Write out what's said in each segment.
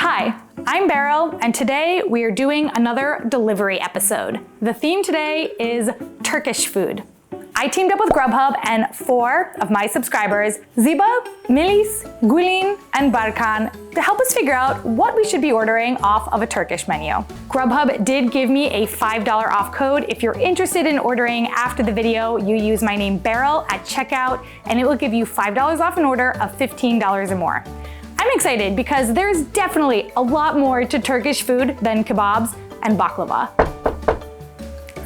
Hi, I'm Beryl, and today we are doing another delivery episode. The theme today is Turkish food. I teamed up with Grubhub and 4 of my subscribers, Ziba, Melvis, Gulin, and Berkan, to help us figure out what we should be ordering off of a Turkish menu. Grubhub did give me a $5 off code. If you're interested in ordering after the video, you use my name Beryl at checkout, and it will give you $5 off an order of $15 or more. I'm excited because there's definitely a lot more to Turkish food than kebabs and baklava.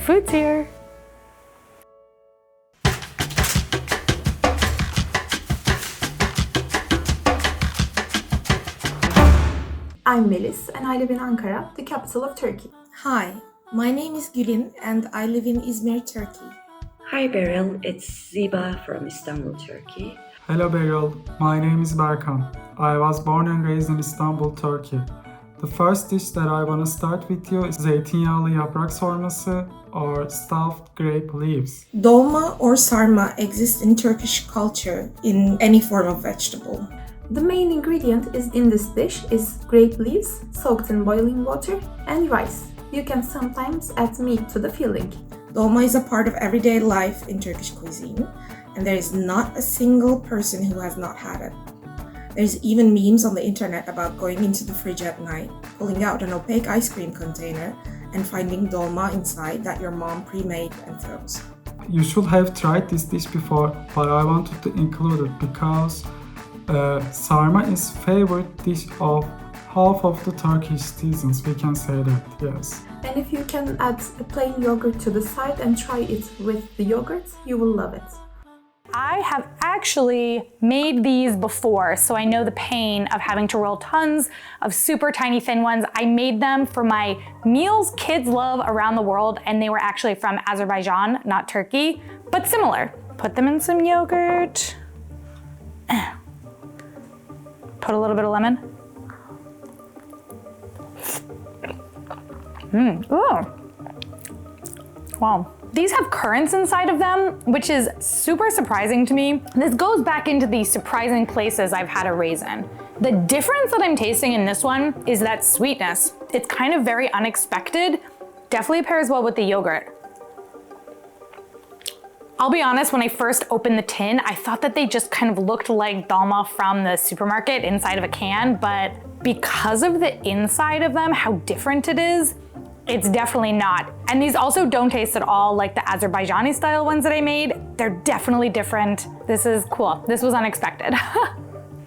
Food's here. I'm Melvis and I live in Ankara, the capital of Turkey. Hi, my name is Gulin and I live in Izmir, Turkey. Hi Beryl, it's Ziba from Istanbul, Turkey. Hello Beryl, my name is Berkan. I was born and raised in Istanbul, Turkey. The first dish that I want to start with you is Zeytinyağli Yaprak Dolmasi or stuffed grape leaves. Dolma or sarma exists in Turkish culture in any form of vegetable. The main ingredient in this dish is grape leaves soaked in boiling water and rice. You can sometimes add meat to the filling. Dolma is a part of everyday life in Turkish cuisine, and there is not a single person who has not had it. There's even memes on the internet about going into the fridge at night, pulling out an opaque ice cream container, and finding dolma inside that your mom pre-made and throws. You should have tried this dish before, but I wanted to include it because sarma is favorite dish of half of the Turkish citizens, we can say that, yes. And if you can add a plain yogurt to the side and try it with the yogurt, you will love it. I have actually made these before, so I know the pain of having to roll tons of super tiny thin ones. I made them for my meals kids love around the world, and they were actually from Azerbaijan, not Turkey, but similar. Put them in some yogurt. Put a little bit of lemon. Ooh. Wow. These have currants inside of them, which is super surprising to me. This goes back into the surprising places I've had a raisin. The difference that I'm tasting in this one is that sweetness. It's kind of very unexpected. Definitely pairs well with the yogurt. I'll be honest, when I first opened the tin, I thought that they just kind of looked like dolma from the supermarket inside of a can, but because of the inside of them, how different it is, it's definitely not. And these also don't taste at all like the Azerbaijani style ones that I made. They're definitely different. This is cool. This was unexpected.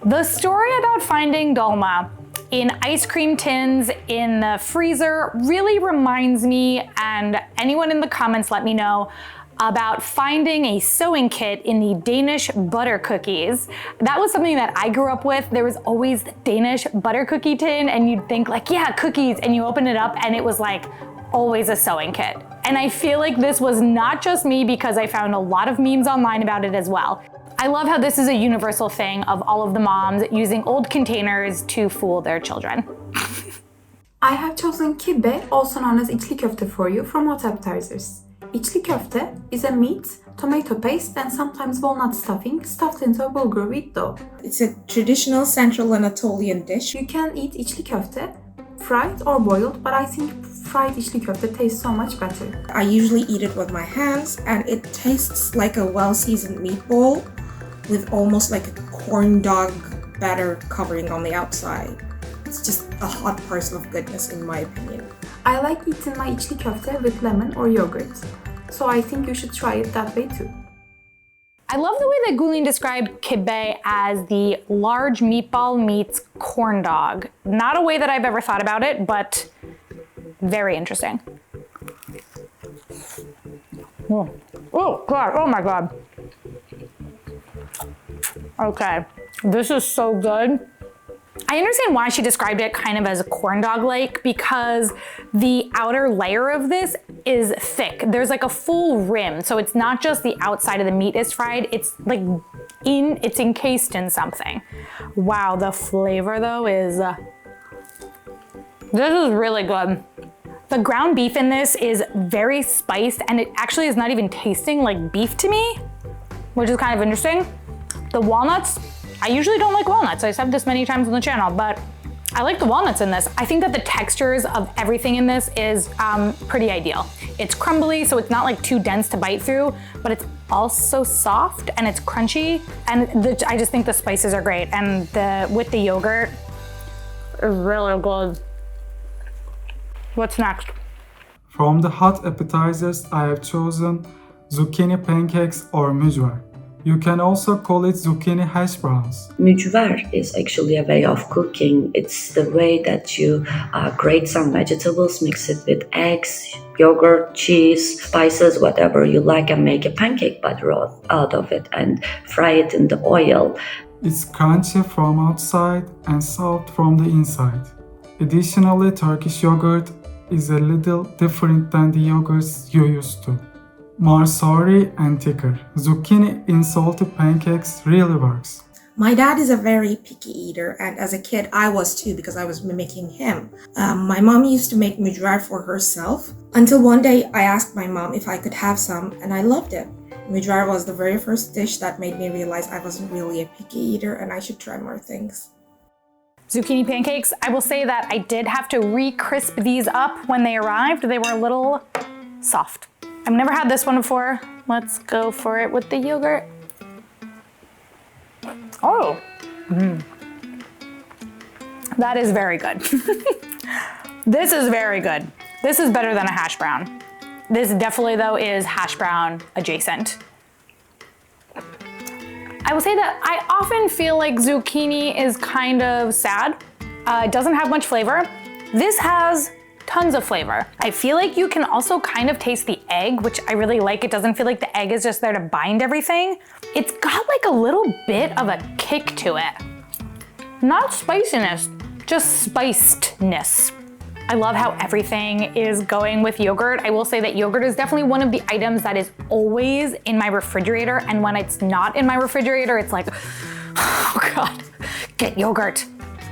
The story about finding dolma in ice cream tins in the freezer really reminds me, and anyone in the comments let me know, about finding a sewing kit in the Danish butter cookies. That was something that I grew up with. There was always the Danish butter cookie tin, and you'd think like, yeah, cookies, and you open it up and it was like always a sewing kit. And I feel like this was not just me because I found a lot of memes online about it as well. I love how this is a universal thing of all of the moms using old containers to fool their children. I have chosen kibbe, also known as Icli Kofte, for you from hot appetizers. Icli Kofte is a meat, tomato paste, and sometimes walnut stuffing stuffed into a bulgur wheat dough. It's a traditional Central Anatolian dish. You can eat Icli Kofte fried or boiled, but I think fried Icli Kofte tastes so much better. I usually eat it with my hands, and it tastes like a well-seasoned meatball with almost like a corn dog batter covering on the outside. It's just a hot parcel of goodness in my opinion. I like eating my Icli Kofte with lemon or yogurt, so I think you should try it that way too. I love the way that Gulin described kibbe as the large meatball meets corn dog. Not a way that I've ever thought about it, but very interesting. Oh God, oh my God. Okay, this is so good. I understand why she described it kind of as a corn dog-like, because the outer layer of this is thick. There's like a full rim, so it's not just the outside of the meat is fried, it's like it's encased in something. Wow, the flavor though is, this is really good. The ground beef in this is very spiced, and it actually is not even tasting like beef to me, which is kind of interesting. The walnuts, I usually don't like walnuts. I've said this many times on the channel, but I like the walnuts in this. I think that the textures of everything in this is pretty ideal. It's crumbly, so it's not like too dense to bite through, but it's also soft and it's crunchy. And I just think the spices are great. And with the yogurt, is really good. What's next? From the hot appetizers, I have chosen zucchini pancakes or mücver. You can also call it zucchini hash browns. Mücver is actually a way of cooking. It's the way that you grate some vegetables, mix it with eggs, yogurt, cheese, spices, whatever you like, and make a pancake batter out of it and fry it in the oil. It's crunchy from outside and soft from the inside. Additionally, Turkish yogurt is a little different than the yogurts you used to. More sorry and thicker. Zucchini in salty pancakes really works. My dad is a very picky eater, and as a kid I was too because I was mimicking him. My mom used to make mücver for herself until one day I asked my mom if I could have some, and I loved it. Mücver was the very first dish that made me realize I wasn't really a picky eater and I should try more things. Zucchini pancakes, I will say that I did have to re-crisp these up when they arrived. They were a little soft. I've never had this one before. Let's go for it with the yogurt. Oh, that is very good. This is very good. This is better than a hash brown. This definitely though is hash brown adjacent. I will say that I often feel like zucchini is kind of sad. It doesn't have much flavor. This has tons of flavor. I feel like you can also kind of taste the egg, which I really like. It doesn't feel like the egg is just there to bind everything. It's got like a little bit of a kick to it. Not spiciness, just spicedness. I love how everything is going with yogurt. I will say that yogurt is definitely one of the items that is always in my refrigerator, and when it's not in my refrigerator, it's like, oh God, get yogurt.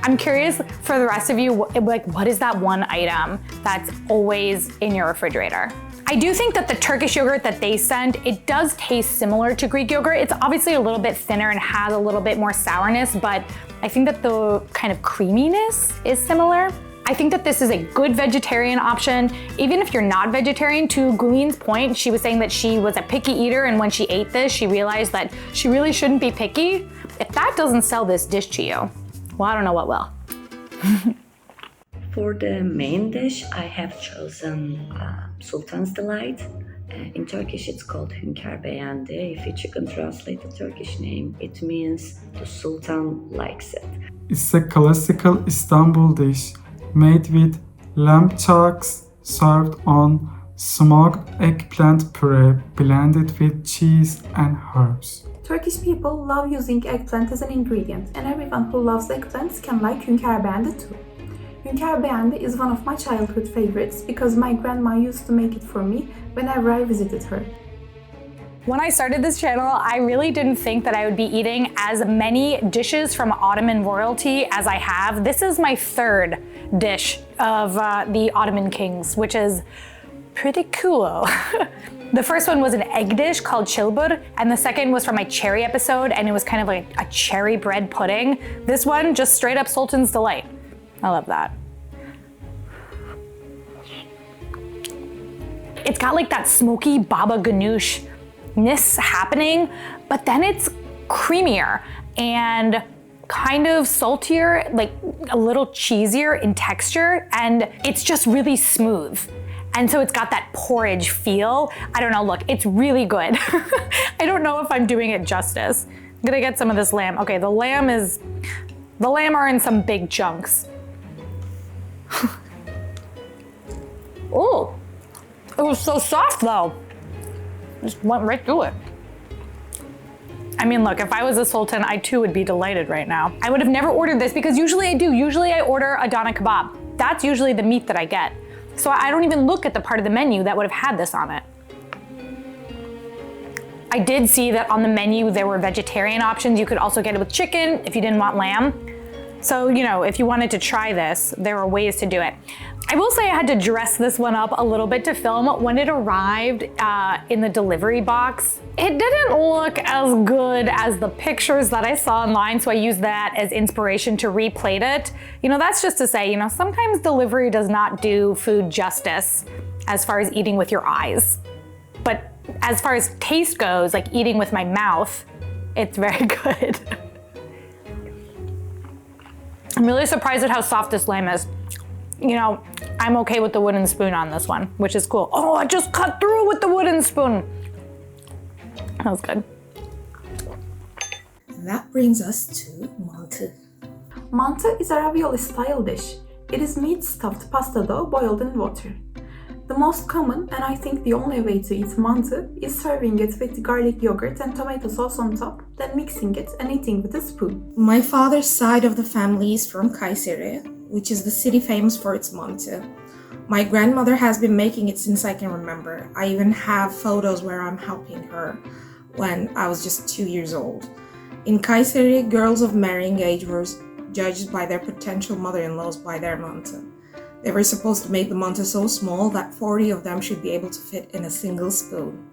I'm curious for the rest of you, like, what is that one item that's always in your refrigerator? I do think that the Turkish yogurt that they sent, it does taste similar to Greek yogurt. It's obviously a little bit thinner and has a little bit more sourness, but I think that the kind of creaminess is similar. I think that this is a good vegetarian option. Even if you're not vegetarian, to Gulin's point, she was saying that she was a picky eater, and when she ate this, she realized that she really shouldn't be picky. If that doesn't sell this dish to you, well, I don't know what will. For the main dish, I have chosen Sultan's Delight. In Turkish, it's called Hünkar Beğendi. If you can translate the Turkish name, it means the Sultan likes it. It's a classical Istanbul dish made with lamb chunks served on smoked eggplant puree blended with cheese and herbs. Turkish people love using eggplant as an ingredient, and everyone who loves eggplants can like Hünkar Beğendi too. Hünkar Beğendi is one of my childhood favorites because my grandma used to make it for me whenever I visited her. When I started this channel, I really didn't think that I would be eating as many dishes from Ottoman royalty as I have. This is my third dish of the Ottoman kings, which is pretty cool. The first one was an egg dish called çilbur, and the second was from my cherry episode, and it was kind of like a cherry bread pudding. This one, just straight up Sultan's Delight. I love that. It's got like that smoky baba ganoush-ness happening, but then it's creamier and kind of saltier, like a little cheesier in texture, and it's just really smooth. And so it's got that porridge feel. I don't know, look, it's really good. I don't know if I'm doing it justice. I'm gonna get some of this lamb. Okay, the lamb are in some big chunks. Oh, it was so soft though. Just went right through it. I mean, look, if I was a sultan, I too would be delighted right now. I would have never ordered this because usually I do. Usually I order a doner kebab. That's usually the meat that I get. So I don't even look at the part of the menu that would have had this on it. I did see that on the menu there were vegetarian options. You could also get it with chicken if you didn't want lamb. So, you know, if you wanted to try this, there were ways to do it. I will say I had to dress this one up a little bit to film. When it arrived in the delivery box, it didn't look as good as the pictures that I saw online, so I used that as inspiration to replate it. You know, that's just to say, you know, sometimes delivery does not do food justice as far as eating with your eyes. But as far as taste goes, like eating with my mouth, it's very good. I'm really surprised at how soft this lamb is. You know, I'm okay with the wooden spoon on this one, which is cool. Oh, I just cut through with the wooden spoon. That was good. And that brings us to manti. Manti is a ravioli style dish. It is meat stuffed pasta dough boiled in water. The most common, and I think the only way to eat manti, is serving it with garlic yogurt and tomato sauce on top, then mixing it and eating with a spoon. My father's side of the family is from Kayseri, which is the city famous for its manti. My grandmother has been making it since I can remember. I even have photos where I'm helping her when I was just 2 years old. In Kayseri, girls of marrying age were judged by their potential mother-in-laws by their manti. They were supposed to make the manti so small that 40 of them should be able to fit in a single spoon.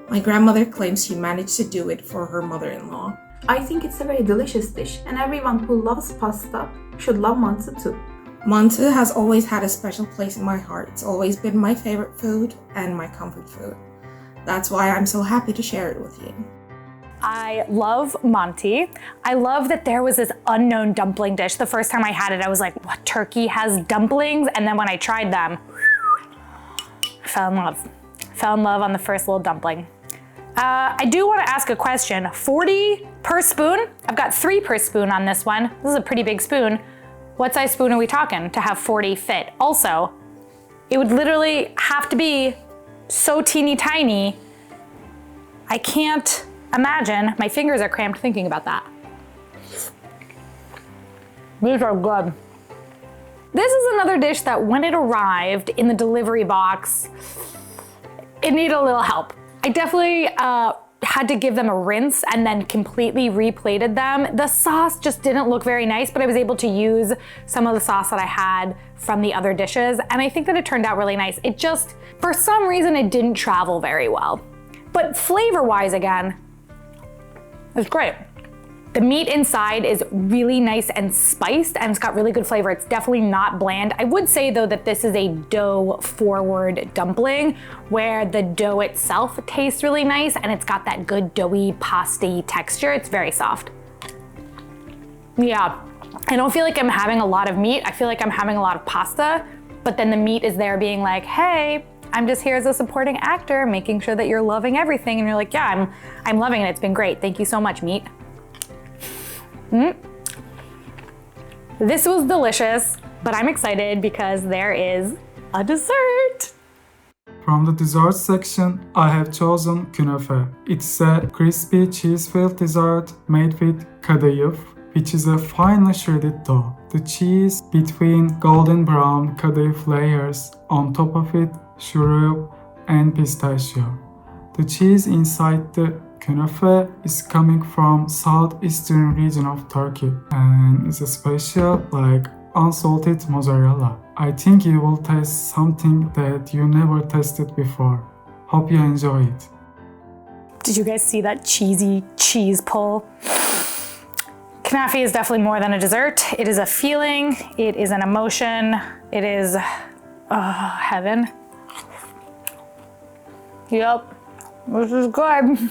My grandmother claims she managed to do it for her mother-in-law. I think it's a very delicious dish, and everyone who loves pasta should love manti too. Manti has always had a special place in my heart. It's always been my favorite food and my comfort food. That's why I'm so happy to share it with you. I love Manti. I love that there was this unknown dumpling dish. The first time I had it, I was like, what, Turkey has dumplings? And then when I tried them, fell in love. Fell in love on the first little dumpling. I do want to ask a question. 40 per spoon? I've got 3 per spoon on this one. This is a pretty big spoon. What size spoon are we talking to have 40 fit? Also, it would literally have to be so teeny tiny. I can't imagine. My fingers are cramped thinking about that. These are good. This is another dish that when it arrived in the delivery box, it needed a little help. I definitely had to give them a rinse and then completely replated them. The sauce just didn't look very nice, but I was able to use some of the sauce that I had from the other dishes, and I think that it turned out really nice. It just, for some reason, it didn't travel very well. But flavor-wise, again, it's great. The meat inside is really nice and spiced, and it's got really good flavor. It's definitely not bland. I would say though that this is a dough-forward dumpling where the dough itself tastes really nice and it's got that good doughy pasty texture. It's very soft. Yeah, I don't feel like I'm having a lot of meat. I feel like I'm having a lot of pasta, but then the meat is there being like, hey, I'm just here as a supporting actor, making sure that you're loving everything. And you're like, yeah, I'm loving it. It's been great. Thank you so much, meat. This was delicious, but I'm excited because there is a dessert. From the dessert section, I have chosen Künefe. It's a crispy cheese-filled dessert made with kadayıf, which is a finely shredded dough. The cheese between golden brown kadayıf layers, on top of it, syrup and pistachio. The cheese inside the Künefe is coming from southeastern region of Turkey and is a special like unsalted mozzarella. I think you will taste something that you never tasted before. Hope you enjoy it. Did you guys see that cheesy cheese pull? Künefe is definitely more than a dessert. It is a feeling, it is an emotion, it is heaven. Yep, this is good.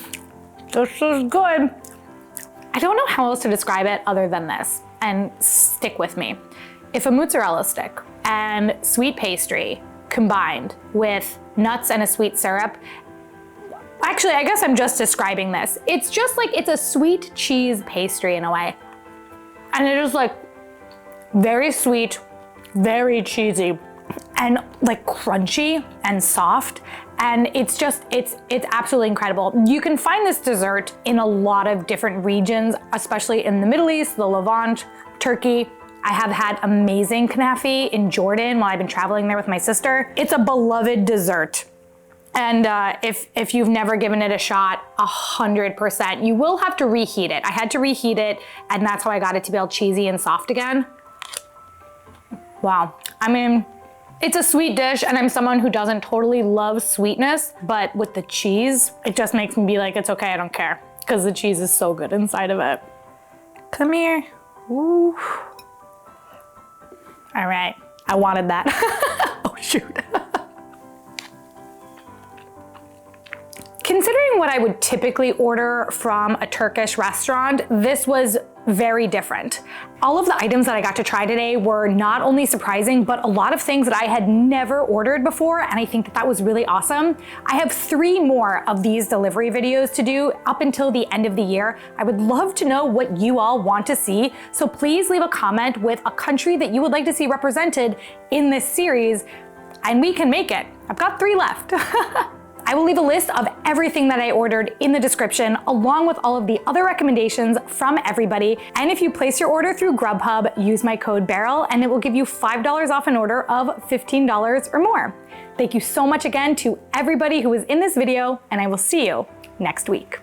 This is good. I don't know how else to describe it other than this, and stick with me. If a mozzarella stick and sweet pastry combined with nuts and a sweet syrup, actually, I guess I'm just describing this. It's just like, it's a sweet cheese pastry in a way. And it is like very sweet, very cheesy, and like crunchy and soft. And it's just, it's absolutely incredible. You can find this dessert in a lot of different regions, especially in the Middle East, the Levant, Turkey. I have had amazing Künefe in Jordan while I've been traveling there with my sister. It's a beloved dessert. And if you've never given it a shot, 100%, you will have to reheat it. I had to reheat it, and that's how I got it to be all cheesy and soft again. Wow, I mean, It's a sweet dish, and I'm someone who doesn't totally love sweetness, but with the cheese, it just makes me be like, it's okay, I don't care, because the cheese is so good inside of it. Come here. Ooh. All right, I wanted that. Oh shoot. Considering what I would typically order from a Turkish restaurant, this was very different. All of the items that I got to try today were not only surprising, but a lot of things that I had never ordered before, and I think that that was really awesome. I have 3 more of these delivery videos to do up until the end of the year. I would love to know what you all want to see, so please leave a comment with a country that you would like to see represented in this series, and we can make it. I've got 3 left. I will leave a list of everything that I ordered in the description, along with all of the other recommendations from everybody. And if you place your order through Grubhub, use my code Beryl, and it will give you $5 off an order of $15 or more. Thank you so much again to everybody who was in this video, and I will see you next week.